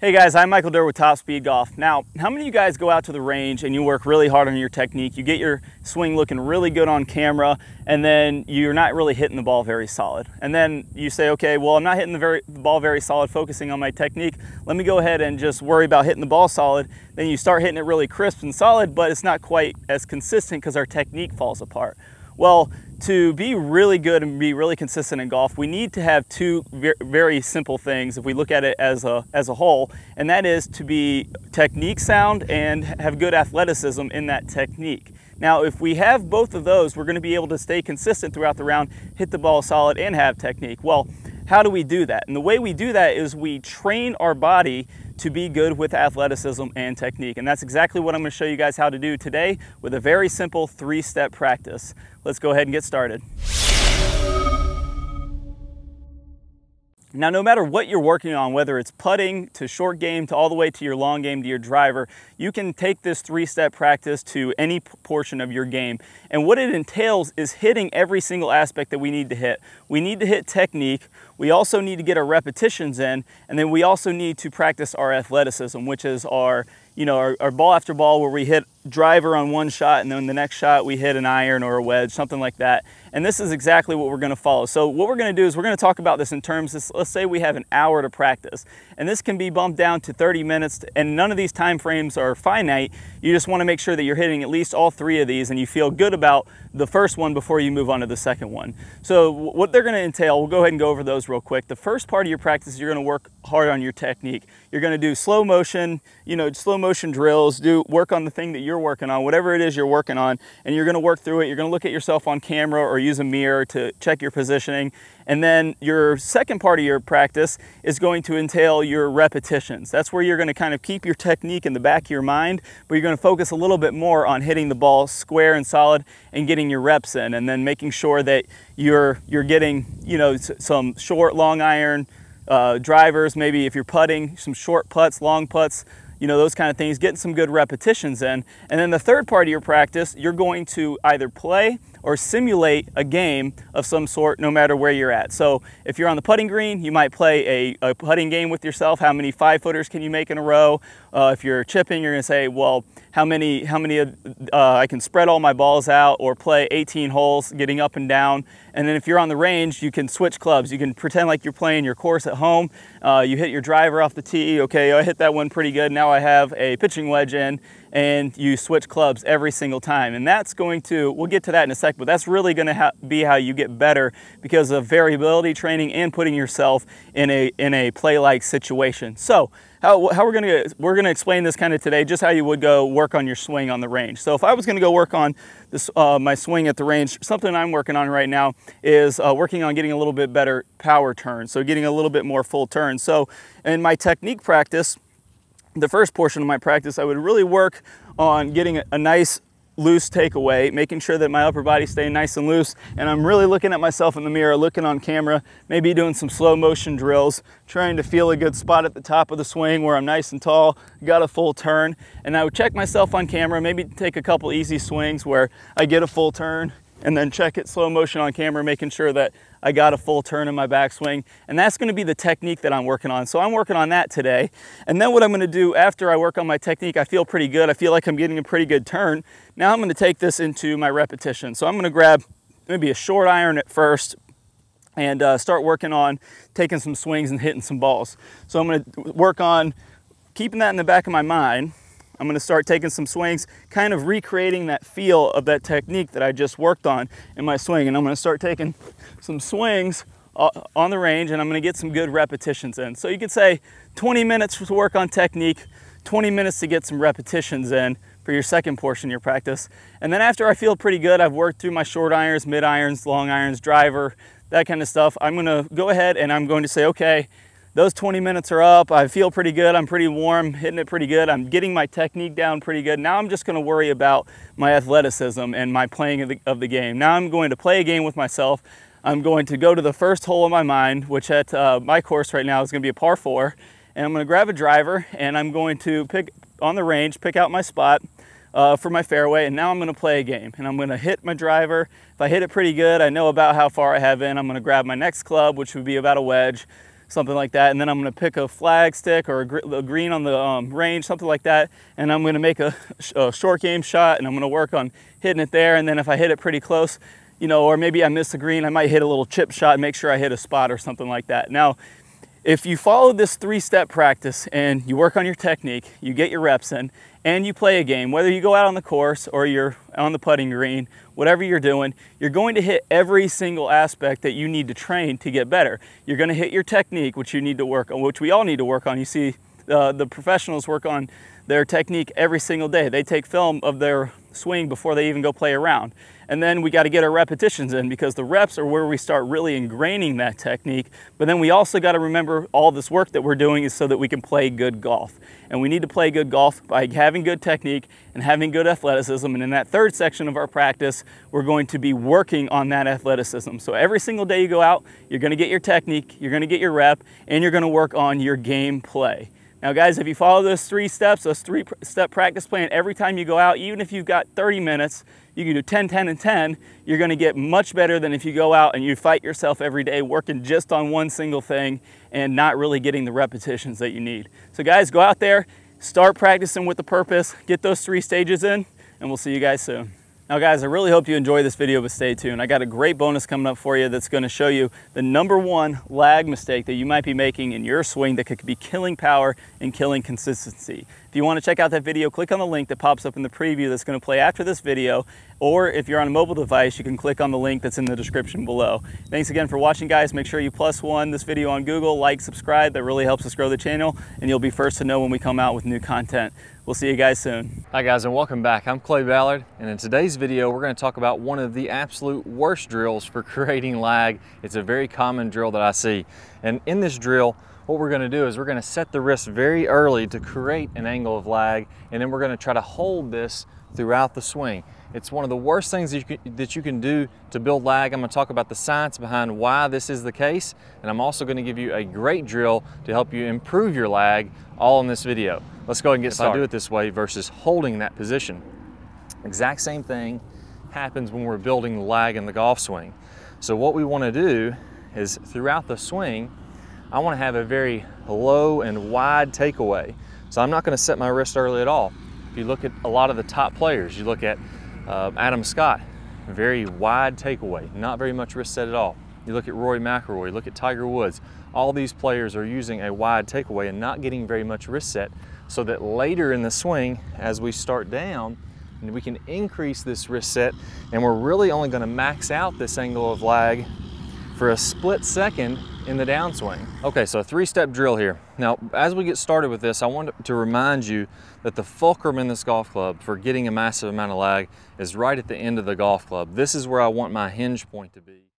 Hey guys, I'm Michael Durr with Top Speed Golf. Now, how many of you guys go out to the range and you work really hard on your technique, you get your swing looking really good on camera, and then you're not really hitting the ball very solid? And then you say, okay, well, I'm not hitting the ball very solid, focusing on my technique. Let me go ahead and just worry about hitting the ball solid. Then you start hitting it really crisp and solid, but it's not quite as consistent because our technique falls apart. Well, to be really good and be really consistent in golf, we need to have two very simple things if we look at it as a whole, and that is to be technique sound and have good athleticism in that technique. Now, if we have both of those, we're going to be able to stay consistent throughout the round, hit the ball solid, and have technique. Well, how do we do that? And the way we do that is we train our body to be good with athleticism and technique. And that's exactly what I'm going to show you guys how to do today with a very simple 3-step practice. Let's go ahead and get started. Now, no matter what you're working on, whether it's putting to short game to all the way to your long game to your driver, you can take this 3-step practice to any portion of your game. And what it entails is hitting every single aspect that we need to hit. We need to hit technique. We also need to get our repetitions in, and then we also need to practice our athleticism, which is our ball after ball, where we hit driver on one shot and then the next shot we hit an iron or a wedge, something like that. And this is exactly what we're going to follow. So what we're going to do is we're going to talk about this in terms of, let's say we have an hour to practice, and this can be bumped down to 30 minutes, and none of these time frames are finite. You just want to make sure that you're hitting at least all 3 of these and you feel good about the first one before you move on to the second one. So what they're going to entail, we'll go ahead and go over those real quick. The first part of your practice, you're going to work hard on your technique. You're going to do slow motion, slow motion drills, work on the thing that you're working on, whatever it is you're working on, and you're going to work through it. You're going to look at yourself on camera or use a mirror to check your positioning. And then your second part of your practice is going to entail your repetitions. That's where you're going to kind of keep your technique in the back of your mind, but you're going to focus a little bit more on hitting the ball square and solid and getting your reps in, and then making sure that you're getting some short, long iron drivers, maybe if you're putting, some short putts, long putts, those kind of things, getting some good repetitions in. And then the third part of your practice, you're going to either play or simulate a game of some sort, no matter where you're at. So if you're on the putting green, you might play a putting game with yourself. How many 5-footers can you make in a row? If you're chipping, you're gonna say, well, how many I can spread all my balls out, or play 18 holes getting up and down. And then if you're on the range, you can switch clubs. You can pretend like you're playing your course at home. You hit your driver off the tee. Okay, I hit that one pretty good. Now I have a pitching wedge in, and you switch clubs every single time. And that's going to, we'll get to that in a sec, but that's really gonna be how you get better, because of variability training and putting yourself in a play-like situation. So how we're gonna explain this kind of today, just how you would go work on your swing on the range. So if I was gonna go work on this, my swing at the range, something I'm working on right now is working on getting a little bit better power turn, so getting a little bit more full turn. So in my technique practice, the first portion of my practice, I would really work on getting a nice loose takeaway, making sure that my upper body stay nice and loose, and I'm really looking at myself in the mirror, looking on camera, maybe doing some slow motion drills, trying to feel a good spot at the top of the swing where I'm nice and tall, got a full turn. And I would check myself on camera, maybe take a couple easy swings where I get a full turn, and then check it slow motion on camera, making sure that I got a full turn in my backswing. And that's gonna be the technique that I'm working on. So I'm working on that today. And then what I'm gonna do after I work on my technique, I feel pretty good. I feel like I'm getting a pretty good turn. Now I'm gonna take this into my repetition. So I'm gonna grab maybe a short iron at first and start working on taking some swings and hitting some balls. So I'm gonna work on keeping that in the back of my mind. I'm going to start taking some swings, kind of recreating that feel of that technique that I just worked on in my swing. And I'm going to start taking some swings on the range, and I'm going to get some good repetitions in. So you could say 20 minutes to work on technique, 20 minutes to get some repetitions in for your second portion of your practice. And then after I feel pretty good, I've worked through my short irons, mid irons, long irons, driver, that kind of stuff, I'm going to go ahead and I'm going to say, okay, those 20 minutes are up. I feel pretty good. I'm pretty warm, hitting it pretty good. I'm getting my technique down pretty good. Now I'm just going to worry about my athleticism and my playing of the game. Now I'm going to play a game with myself. I'm going to go to the first hole of my mind, which at my course right now is going to be a par 4. And I'm going to grab a driver, and I'm going to pick on the range, pick out my spot for my fairway. And now I'm going to play a game. And I'm going to hit my driver. If I hit it pretty good, I know about how far I have in. I'm going to grab my next club, which would be about a wedge. something like that. And then I'm gonna pick a flag stick or a green on the range, something like that. And I'm gonna make a short game shot, and I'm gonna work on hitting it there. And then if I hit it pretty close, you know, or maybe I miss the green, I might hit a little chip shot and make sure I hit a spot or something like that. Now, if you follow this 3-step practice and you work on your technique, you get your reps in, and you play a game, whether you go out on the course or you're on the putting green, whatever you're doing, you're going to hit every single aspect that you need to train to get better. You're going to hit your technique, which you need to work on, which we all need to work on. You see, the professionals work on their technique every single day. They take film of their swing before they even go play around. And then we got to get our repetitions in, because the reps are where we start really ingraining that technique. But then we also got to remember all this work that we're doing is so that we can play good golf. And we need to play good golf by having good technique and having good athleticism. And in that third section of our practice, we're going to be working on that athleticism. So every single day you go out, you're going to get your technique, you're going to get your rep, and you're going to work on your game play. Now guys, if you follow those 3 steps, those 3-step practice plan every time you go out, even if you've got 30 minutes, you can do 10, 10, and 10, you're gonna get much better than if you go out and you fight yourself every day working just on one single thing and not really getting the repetitions that you need. So guys, go out there, start practicing with the purpose, get those 3 stages in, and we'll see you guys soon. Now guys, I really hope you enjoy this video, but stay tuned. I got a great bonus coming up for you that's gonna show you the #1 lag mistake that you might be making in your swing that could be killing power and killing consistency. If you wanna check out that video, click on the link that pops up in the preview that's gonna play after this video, or if you're on a mobile device, you can click on the link that's in the description below. Thanks again for watching, guys. Make sure you +1 this video on Google, like, subscribe. That really helps us grow the channel, and you'll be first to know when we come out with new content. We'll see you guys soon. Hi guys, and welcome back. I'm Ballard, and in today's video we're going to talk about one of the absolute worst drills for creating lag. It's a very common drill that I see, and in this drill what we're going to do is we're going to set the wrist very early to create an angle of lag, and then we're going to try to hold this throughout the swing. It's one of the worst things that you can do to build lag. I'm going to talk about the science behind why this is the case, and I'm also going to give you a great drill to help you improve your lag, all in this video. Let's go ahead and get started. If I do it this way versus holding that position, exact same thing happens when we're building the lag in the golf swing. So what we want to do is throughout the swing, I want to have a very low and wide takeaway. So I'm not going to set my wrist early at all. If you look at a lot of the top players, you look at Adam Scott, very wide takeaway, not very much wrist set at all. You look at Rory McIlroy, you look at Tiger Woods, all these players are using a wide takeaway and not getting very much wrist set, so that later in the swing, as we start down, we can increase this wrist set, and we're really only going to max out this angle of lag for a split second in the downswing. Okay, so a 3-step drill here. Now, as we get started with this, I want to remind you that the fulcrum in this golf club for getting a massive amount of lag is right at the end of the golf club. This is where I want my hinge point to be.